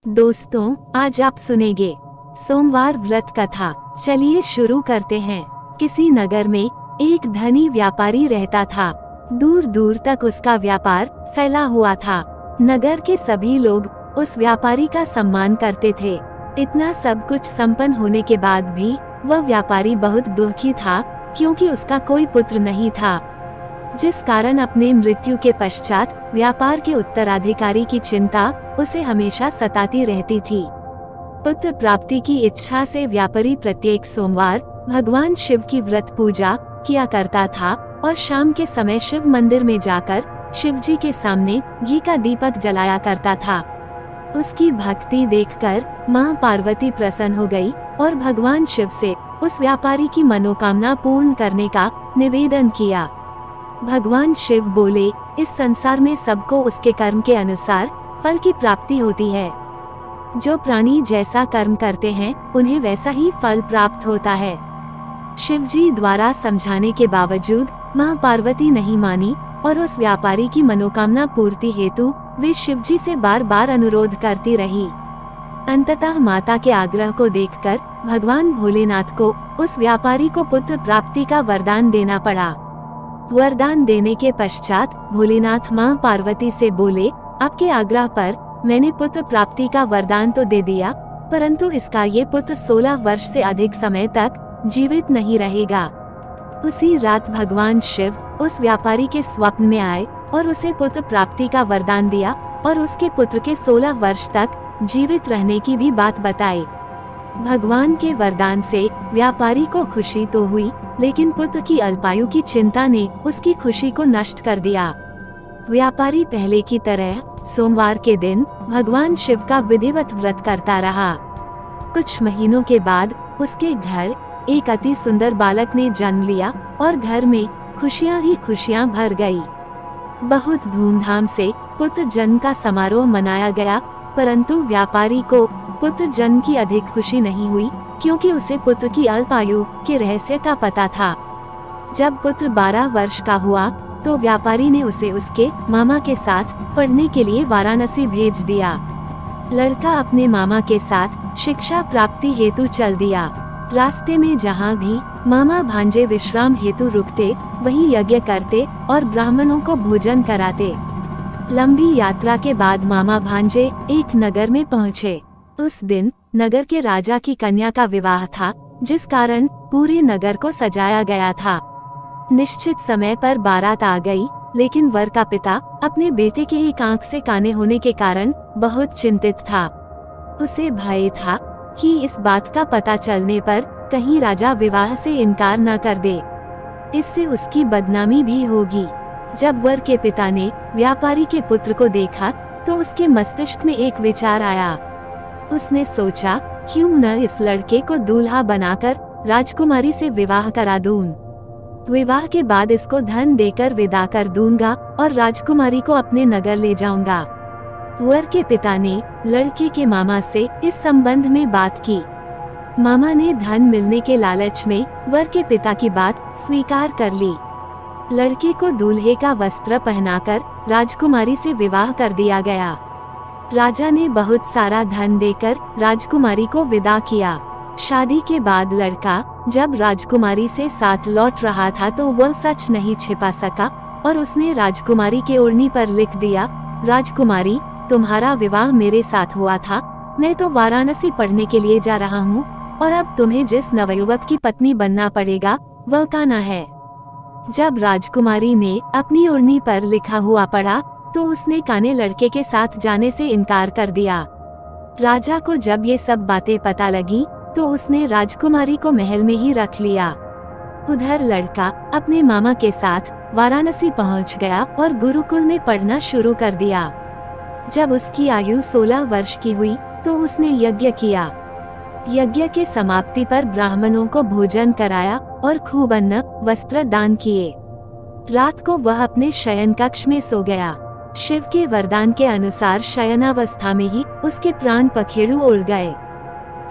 दोस्तों, आज आप सुनेंगे सोमवार व्रत कथा। चलिए शुरू करते हैं। किसी नगर में एक धनी व्यापारी रहता था। दूर दूर तक उसका व्यापार फैला हुआ था। नगर के सभी लोग उस व्यापारी का सम्मान करते थे। इतना सब कुछ संपन्न होने के बाद भी वह व्यापारी बहुत दुखी था, क्योंकि उसका कोई पुत्र नहीं था, जिस कारण अपने मृत्यु के पश्चात व्यापार के उत्तराधिकारी की चिंता उसे हमेशा सताती रहती थी। पुत्र प्राप्ति की इच्छा से व्यापारी प्रत्येक सोमवार भगवान शिव की व्रत पूजा किया करता था और शाम के समय शिव मंदिर में जाकर शिव जी के सामने घी का दीपक जलाया करता था। उसकी भक्ति देखकर मां पार्वती प्रसन्न हो गई और भगवान शिव से उस व्यापारी की मनोकामना पूर्ण करने का निवेदन किया। भगवान शिव बोले, इस संसार में सबको उसके कर्म के अनुसार फल की प्राप्ति होती है। जो प्राणी जैसा कर्म करते हैं उन्हें वैसा ही फल प्राप्त होता है। शिव जी द्वारा समझाने के बावजूद मां पार्वती नहीं मानी और उस व्यापारी की मनोकामना पूर्ति हेतु वे शिव जी से बार बार अनुरोध करती रही। अंततः माता के आग्रह को देखकर भगवान भोलेनाथ को उस व्यापारी को पुत्र प्राप्ति का वरदान देना पड़ा। वरदान देने के पश्चात भोलेनाथ मां पार्वती से बोले, आपके आग्रह पर मैंने पुत्र प्राप्ति का वरदान तो दे दिया, परंतु इसका ये पुत्र 16 वर्ष से अधिक समय तक जीवित नहीं रहेगा। उसी रात भगवान शिव उस व्यापारी के स्वप्न में आए और उसे पुत्र प्राप्ति का वरदान दिया और उसके पुत्र के 16 वर्ष तक जीवित रहने की भी बात बताई। भगवान के वरदान से व्यापारी को खुशी तो हुई, लेकिन पुत्र की अल्पायु की चिंता ने उसकी खुशी को नष्ट कर दिया। व्यापारी पहले की तरह सोमवार के दिन भगवान शिव का विधिवत व्रत करता रहा। कुछ महीनों के बाद उसके घर एक अति सुंदर बालक ने जन्म लिया और घर में खुशियां ही खुशियां भर गई। बहुत धूमधाम से पुत्र जन्म का समारोह मनाया गया, परंतु व्यापारी को पुत्र जन्म की अधिक खुशी नहीं हुई, क्योंकि उसे पुत्र की अल्पायु के रहस्य का पता था। जब पुत्र 12 वर्ष का हुआ तो व्यापारी ने उसे उसके मामा के साथ पढ़ने के लिए वाराणसी भेज दिया। लड़का अपने मामा के साथ शिक्षा प्राप्ति हेतु चल दिया। रास्ते में जहाँ भी मामा भांजे विश्राम हेतु रुकते, वहीं यज्ञ करते और ब्राह्मणों को भोजन कराते। लंबी यात्रा के बाद मामा भांजे एक नगर में पहुँचे। उस दिन नगर के राजा की कन्या का विवाह था, जिस कारण पूरे नगर को सजाया गया था। निश्चित समय पर बारात आ गई, लेकिन वर का पिता अपने बेटे के एक आंख से काने होने के कारण बहुत चिंतित था। उसे भय था कि इस बात का पता चलने पर कहीं राजा विवाह से इनकार न कर दे, इससे उसकी बदनामी भी होगी। जब वर के पिता ने व्यापारी के पुत्र को देखा तो उसके मस्तिष्क में एक विचार आया। उसने सोचा, क्यों न इस लड़के को दूल्हा बनाकर राजकुमारी से विवाह करा दूं। विवाह के बाद इसको धन देकर विदा कर दूंगा और राजकुमारी को अपने नगर ले जाऊंगा। वर के पिता ने लड़के के मामा से इस संबंध में बात की। मामा ने धन मिलने के लालच में वर के पिता की बात स्वीकार कर ली। लड़के को दूल्हे का वस्त्र पहनाकर राजकुमारी से विवाह कर दिया गया। राजा ने बहुत सारा धन देकर राजकुमारी को विदा किया। शादी के बाद लड़का जब राजकुमारी से साथ लौट रहा था तो वह सच नहीं छिपा सका और उसने राजकुमारी के ओढ़नी पर लिख दिया, राजकुमारी, तुम्हारा विवाह मेरे साथ हुआ था। मैं तो वाराणसी पढ़ने के लिए जा रहा हूँ और अब तुम्हें जिस नवयुवक की पत्नी बनना पड़ेगा वह कान्हा है। जब राजकुमारी ने अपनी ओढ़नी पर लिखा हुआ पढ़ा तो उसने काने लड़के के साथ जाने से इनकार कर दिया। राजा को जब ये सब बातें पता लगी तो उसने राजकुमारी को महल में ही रख लिया। उधर लड़का अपने मामा के साथ वाराणसी पहुंच गया और गुरुकुल में पढ़ना शुरू कर दिया। जब उसकी आयु 16 वर्ष की हुई तो उसने यज्ञ किया। यज्ञ के समाप्ति पर ब्राह्मणों को भोजन कराया और खूब अन्न वस्त्र दान किए। रात को वह अपने शयन कक्ष में सो गया। शिव के वरदान के अनुसार शयनावस्था में ही उसके प्राण पखेरु उड़ गए।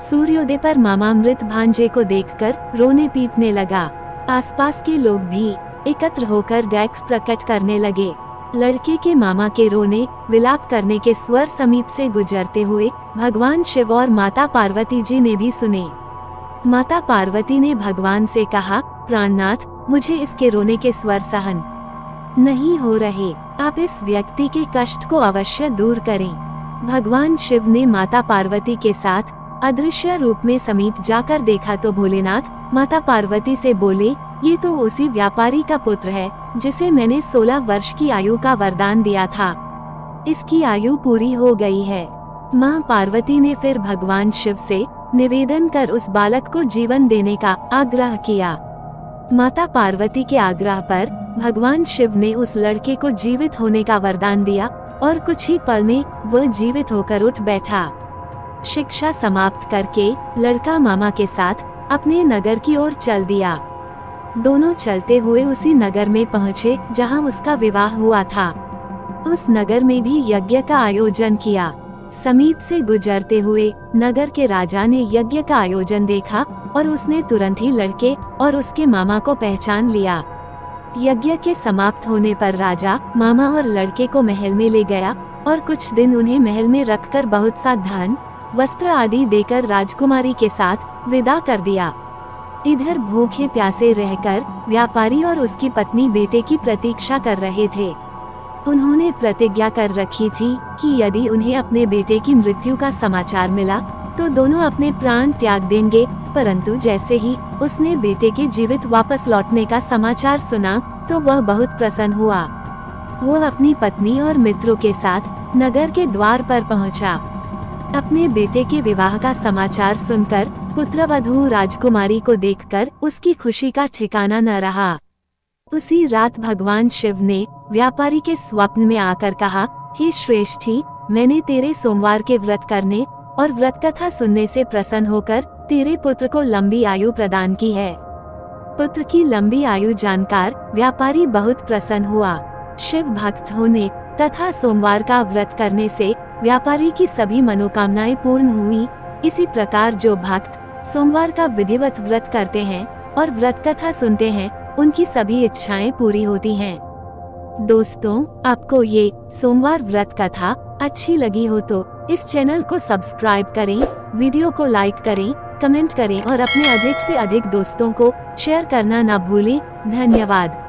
सूर्योदय पर मामा मृत भांजे को देखकर रोने पीटने लगा। आसपास के लोग भी एकत्र होकर दैख प्रकट करने लगे। लड़के के मामा के रोने विलाप करने के स्वर समीप से गुजरते हुए भगवान शिव और माता पार्वती जी ने भी सुने। माता पार्वती ने भगवान से कहा, प्राणनाथ, मुझे इसके रोने के स्वर सहन नहीं हो रहे, आप इस व्यक्ति के कष्ट को अवश्य दूर करें। भगवान शिव ने माता पार्वती के साथ अदृश्य रूप में समीप जाकर देखा तो भोलेनाथ माता पार्वती से बोले, ये तो उसी व्यापारी का पुत्र है जिसे मैंने 16 वर्ष की आयु का वरदान दिया था। इसकी आयु पूरी हो गई है। माँ पार्वती ने फिर भगवान शिव से निवेदन कर उस बालक को जीवन देने का आग्रह किया। माता पार्वती के आग्रह पर भगवान शिव ने उस लड़के को जीवित होने का वरदान दिया और कुछ ही पल में वह जीवित होकर उठ बैठा। शिक्षा समाप्त करके लड़का मामा के साथ अपने नगर की ओर चल दिया। दोनों चलते हुए उसी नगर में पहुँचे जहाँ उसका विवाह हुआ था। उस नगर में भी यज्ञ का आयोजन किया। समीप से गुजरते हुए नगर के राजा ने यज्ञ का आयोजन देखा और उसने तुरंत ही लड़के और उसके मामा को पहचान लिया। यज्ञ के समाप्त होने पर राजा मामा और लड़के को महल में ले गया और कुछ दिन उन्हें महल में रखकर बहुत सा धन, वस्त्र आदि देकर राजकुमारी के साथ विदा कर दिया। इधर भूखे प्यासे रहकर व्यापारी और उसकी पत्नी बेटे की प्रतीक्षा कर रहे थे। उन्होंने प्रतिज्ञा कर रखी थी कि यदि उन्हें अपने बेटे की मृत्यु का समाचार मिला तो दोनों अपने प्राण त्याग देंगे, परंतु जैसे ही उसने बेटे के जीवित वापस लौटने का समाचार सुना तो वह बहुत प्रसन्न हुआ। वह अपनी पत्नी और मित्रों के साथ नगर के द्वार पर पहुंचा। अपने बेटे के विवाह का समाचार सुनकर पुत्रवधू राजकुमारी को देखकर उसकी खुशी का ठिकाना न रहा। उसी रात भगवान शिव ने व्यापारी के स्वप्न में आकर कहा, हे श्रेष्ठी, मैंने तेरे सोमवार के व्रत करने और व्रत कथा सुनने से प्रसन्न होकर तेरे पुत्र को लंबी आयु प्रदान की है। पुत्र की लंबी आयु जानकर व्यापारी बहुत प्रसन्न हुआ। शिव भक्त होने तथा सोमवार का व्रत करने से व्यापारी की सभी मनोकामनाएं पूर्ण हुई। इसी प्रकार जो भक्त सोमवार का विधिवत व्रत करते हैं और व्रत कथा सुनते हैं, उनकी सभी इच्छाएं पूरी होती हैं। दोस्तों, आपको ये सोमवार व्रत कथा अच्छी लगी हो तो इस चैनल को सब्सक्राइब करें, वीडियो को लाइक करें, कमेंट करें और अपने अधिक से अधिक दोस्तों को शेयर करना ना भूलें। धन्यवाद।